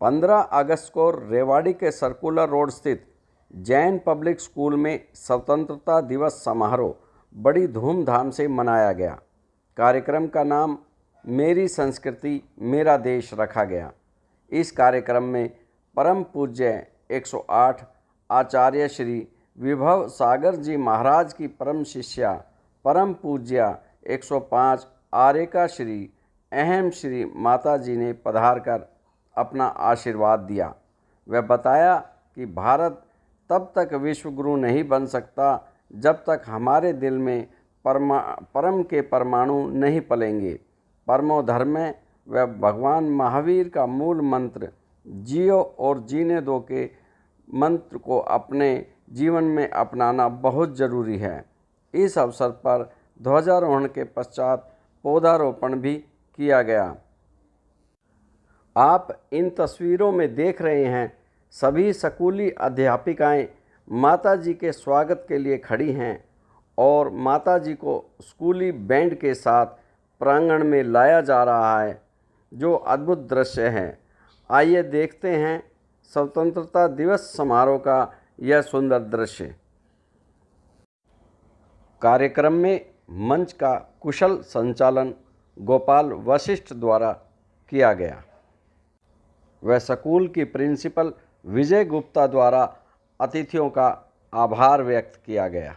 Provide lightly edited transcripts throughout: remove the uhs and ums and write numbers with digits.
15 अगस्त को रेवाड़ी के circular road स्थित जैन पब्लिक स्कूल में स्वतंत्रता दिवस समारोह बड़ी धूमधाम से मनाया गया। कार्यक्रम का नाम मेरी संस्कृति मेरा देश रखा गया। इस कार्यक्रम में परम पूज्य 108 आचार्य श्री विभव सागर जी महाराज की परम शिष्या परम पूज्य 105 आरेका श्री अहम श्री माता जी ने पधार कर अपना आशीर्वाद दिया। वह बताया कि भारत तब तक विश्व गुरु नहीं बन सकता जब तक हमारे दिल में परम के परमाणु नहीं पलेंगे। परमो धर्म व भगवान महावीर का मूल मंत्र जियो और जीने दो के मंत्र को अपने जीवन में अपनाना बहुत ज़रूरी है। इस अवसर पर ध्वजारोहण के पश्चात पौधारोपण भी किया गया। आप इन तस्वीरों में देख रहे हैं सभी स्कूली अध्यापिकाएं माता जी के स्वागत के लिए खड़ी हैं और माता जी को स्कूली बैंड के साथ प्रांगण में लाया जा रहा है, जो अद्भुत दृश्य है। आइए देखते हैं स्वतंत्रता दिवस समारोह का यह सुंदर दृश्य। कार्यक्रम में मंच का कुशल संचालन गोपाल वशिष्ठ द्वारा किया गया। वह स्कूल की प्रिंसिपल विजय गुप्ता द्वारा अतिथियों का आभार व्यक्त किया गया।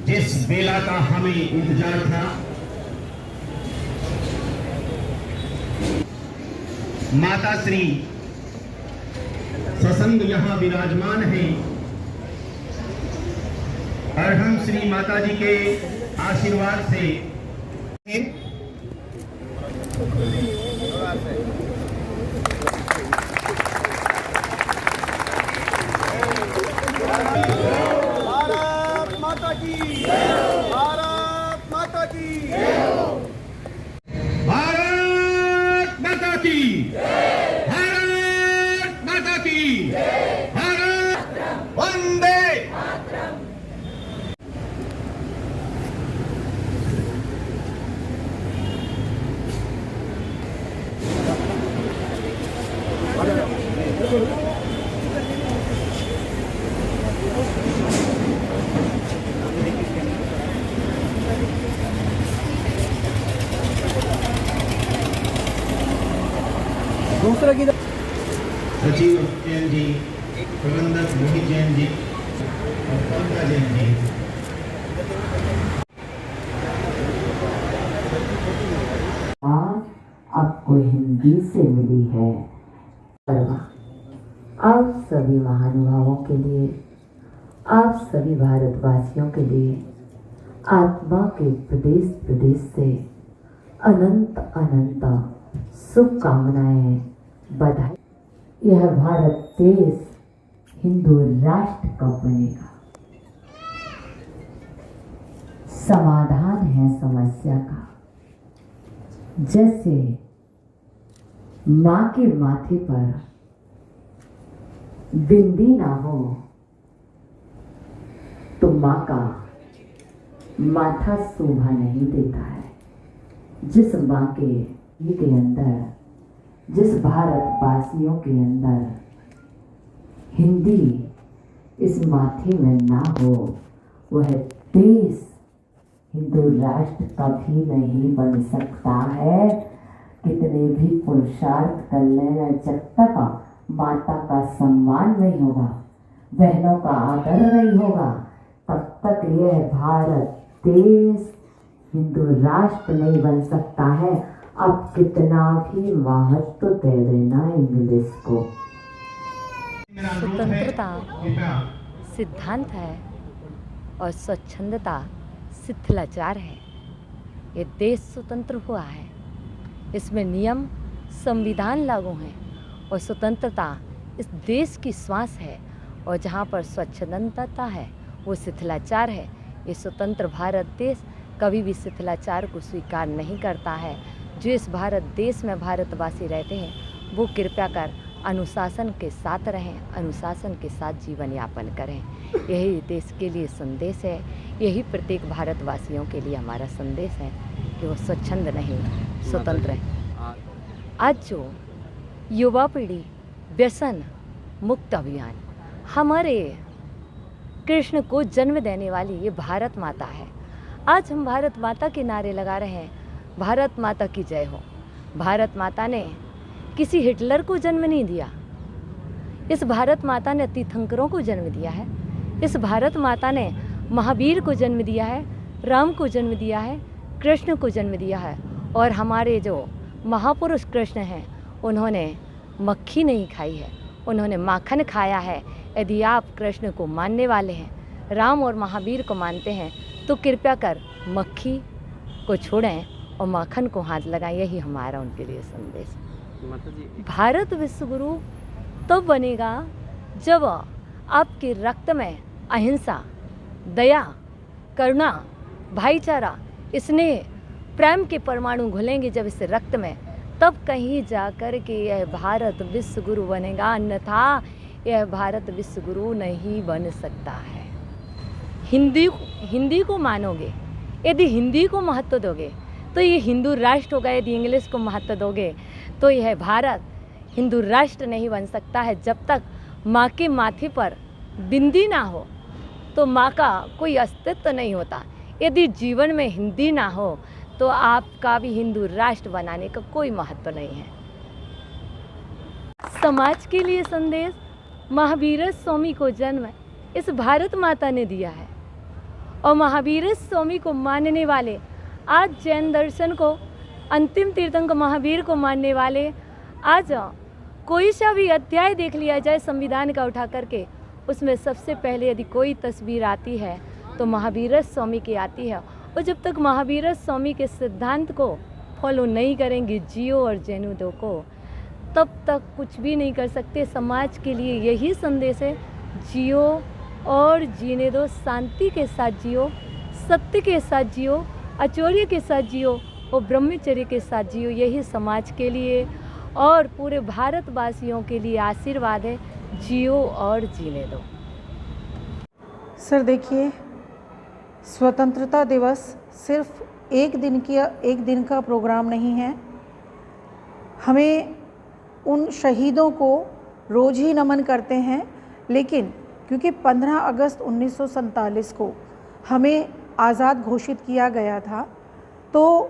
जिस बेला का हमें इंतजार था, माता श्री ससंग यहाँ विराजमान हैं और हम श्री माता जी के आशीर्वाद से भारत माता की, भारत माता की, भारत माता की, भारत माता की, भारत वंदे। दूसरा की सचिव जैन जी, प्रबंधक मोहित जैन जी और पंकज जैन जी। आपको हिंदी से मिली है। आप सभी महानुभावों के लिए, आप सभी भारतवासियों के लिए आत्मा के प्रदेश प्रदेश से अनंत अनंत शुभकामनाएं, बधाई। यह भारत देश हिंदू राष्ट्र कब बनेगा? समाधान है समस्या का। जैसे माँ के माथे पर बिंदी ना हो तो माँ का माथा शोभा नहीं देता है। जिस माँ के अंदर, जिस भारतवासियों के अंदर हिंदी इस माथे में ना हो, वह देश हिंदू राष्ट्र कभी नहीं बन सकता है। कितने भी पुरुषार्थ कर लेना, जब तक माता का सम्मान नहीं होगा, बहनों का आदर नहीं होगा, तब तक यह भारत देश हिंदू राष्ट्र नहीं बन सकता है। अब कितना भी महत्व दे देना इंग्लिश को। स्वतंत्रता सिद्धांत है और स्वच्छंदता शिथिलाचार है। ये देश स्वतंत्र हुआ है, इसमें नियम संविधान लागू हैं और स्वतंत्रता इस देश की श्वास है। और जहाँ पर स्वच्छंदता है वो शिथिलाचार है। ये स्वतंत्र भारत देश कभी भी शिथिलाचार को स्वीकार नहीं करता है। जो इस भारत देश में भारतवासी रहते हैं वो कृपया कर अनुशासन के साथ रहें, अनुशासन के साथ जीवन यापन करें। यही देश के लिए संदेश है, यही प्रत्येक भारतवासियों के लिए हमारा संदेश है कि वो स्वच्छंद नहीं, स्वतंत्र है। आज जो युवा पीढ़ी व्यसन मुक्त अभियान, हमारे कृष्ण को जन्म देने वाली ये भारत माता है। आज हम भारत माता के नारे लगा रहे हैं, भारत माता की जय हो। भारत माता ने किसी हिटलर को जन्म नहीं दिया, इस भारत माता ने तीर्थंकरों को जन्म दिया है। इस भारत माता ने महावीर को जन्म दिया है, राम को जन्म दिया है, कृष्ण को जन्म दिया है। और हमारे जो महापुरुष कृष्ण हैं उन्होंने मक्खी नहीं खाई है, उन्होंने माखन खाया है। यदि आप कृष्ण को मानने वाले हैं, राम और महावीर को मानते हैं, तो कृपया कर मक्खी को छोड़ें और माखन को हाथ लगाएं। यही हमारा उनके लिए संदेश है। भारत विश्व गुरु तब बनेगा जब आपके रक्त में अहिंसा, दया, करुणा, भाईचारा, स्नेह, प्रेम के परमाणु घुलेंगे जब इस रक्त में, तब कहीं जाकर के यह भारत विश्व गुरु बनेगा। अन्यथा यह भारत विश्व गुरु नहीं बन सकता है। हिंदी को मानोगे, यदि हिंदी को महत्व दोगे तो ये हिंदू राष्ट्र होगा। यदि इंग्लिश को महत्व दोगे तो यह भारत हिंदू राष्ट्र नहीं बन सकता है। जब तक माँ के माथे पर बिंदी ना हो तो माँ का कोई अस्तित्व नहीं होता। यदि जीवन में हिंदी ना हो तो आपका भी हिंदू राष्ट्र बनाने का कोई महत्व नहीं है। समाज के लिए संदेश महावीर स्वामी को जन्म इस भारत माता ने दिया है और महावीर स्वामी को मानने वाले, आज जैन दर्शन को अंतिम तीर्थंकर महावीर को मानने वाले, आज कोई सा भी अध्याय देख लिया जाए संविधान का उठा करके, उसमें सबसे पहले यदि कोई तस्वीर आती है तो महावीर स्वामी की आती है। और जब तक महावीर स्वामी के सिद्धांत को फॉलो नहीं करेंगे जियो और जैनो दो को, तब तक कुछ भी नहीं कर सकते। समाज के लिए यही संदेश है, जियो और जीने दो, शांति के साथ जियो, सत्य के साथ जियो, आचौर्य के साथ जियो और ब्रह्मचर्य के साथ जियो। यही समाज के लिए और पूरे भारतवासियों के लिए आशीर्वाद है, जियो और जीने दो। सर देखिए, स्वतंत्रता दिवस सिर्फ एक दिन का प्रोग्राम नहीं है। हमें उन शहीदों को रोज़ ही नमन करते हैं, लेकिन क्योंकि 15 अगस्त 1947 को हमें आज़ाद घोषित किया गया था, तो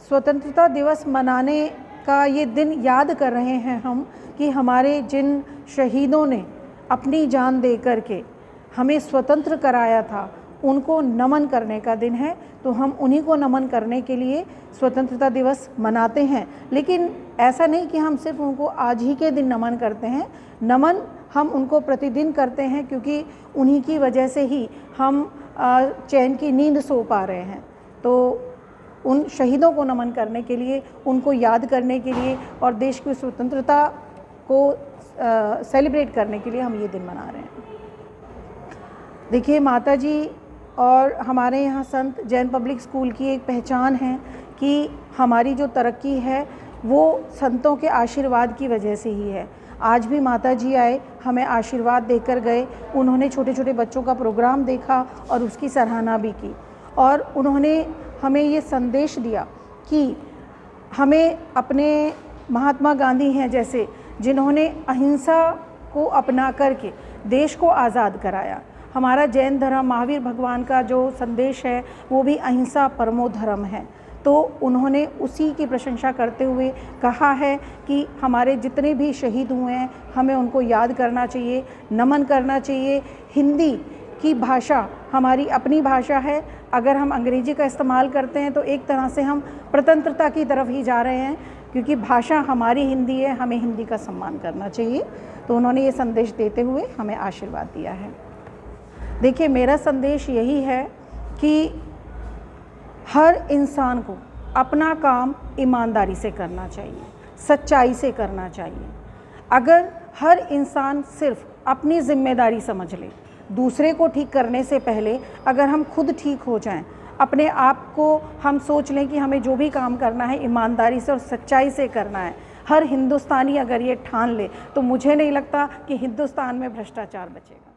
स्वतंत्रता दिवस मनाने का ये दिन याद कर रहे हैं हम कि हमारे जिन शहीदों ने अपनी जान दे करके हमें स्वतंत्र कराया था, उनको नमन करने का दिन है। तो हम उन्हीं को नमन करने के लिए स्वतंत्रता दिवस मनाते हैं। लेकिन ऐसा नहीं कि हम सिर्फ उनको आज ही के दिन नमन करते हैं। नमन हम उनको प्रतिदिन करते हैं, क्योंकि उन्हीं की वजह से ही हम चैन की नींद सो पा रहे हैं। तो उन शहीदों को नमन करने के लिए, उनको याद करने के लिए और देश की स्वतंत्रता को सेलिब्रेट करने के लिए हम ये दिन मना रहे हैं। देखिए, माता जी और हमारे यहाँ संत जैन पब्लिक स्कूल की एक पहचान है कि हमारी जो तरक्की है वो संतों के आशीर्वाद की वजह से ही है। आज भी माता जी आए, हमें आशीर्वाद देकर गए। उन्होंने छोटे छोटे बच्चों का प्रोग्राम देखा और उसकी सराहना भी की, और उन्होंने हमें ये संदेश दिया कि हमें अपने महात्मा गांधी हैं जैसे, जिन्होंने अहिंसा को अपना करके देश को आज़ाद कराया। हमारा जैन धर्म, महावीर भगवान का जो संदेश है वो भी अहिंसा परमो धर्म है। तो उन्होंने उसी की प्रशंसा करते हुए कहा है कि हमारे जितने भी शहीद हुए हैं हमें उनको याद करना चाहिए, नमन करना चाहिए। हिंदी की भाषा हमारी अपनी भाषा है। अगर हम अंग्रेजी का इस्तेमाल करते हैं तो एक तरह से हम प्रतंत्रता की तरफ ही जा रहे हैं, क्योंकि भाषा हमारी हिंदी है, हमें हिंदी का सम्मान करना चाहिए। तो उन्होंने ये संदेश देते हुए हमें आशीर्वाद दिया है। देखिए, मेरा संदेश यही है कि हर इंसान को अपना काम ईमानदारी से करना चाहिए, सच्चाई से करना चाहिए। अगर हर इंसान सिर्फ अपनी जिम्मेदारी समझ ले, दूसरे को ठीक करने से पहले अगर हम खुद ठीक हो जाएं, अपने आप को हम सोच लें कि हमें जो भी काम करना है ईमानदारी से और सच्चाई से करना है, हर हिंदुस्तानी अगर ये ठान ले तो मुझे नहीं लगता कि हिंदुस्तान में भ्रष्टाचार बचेगा।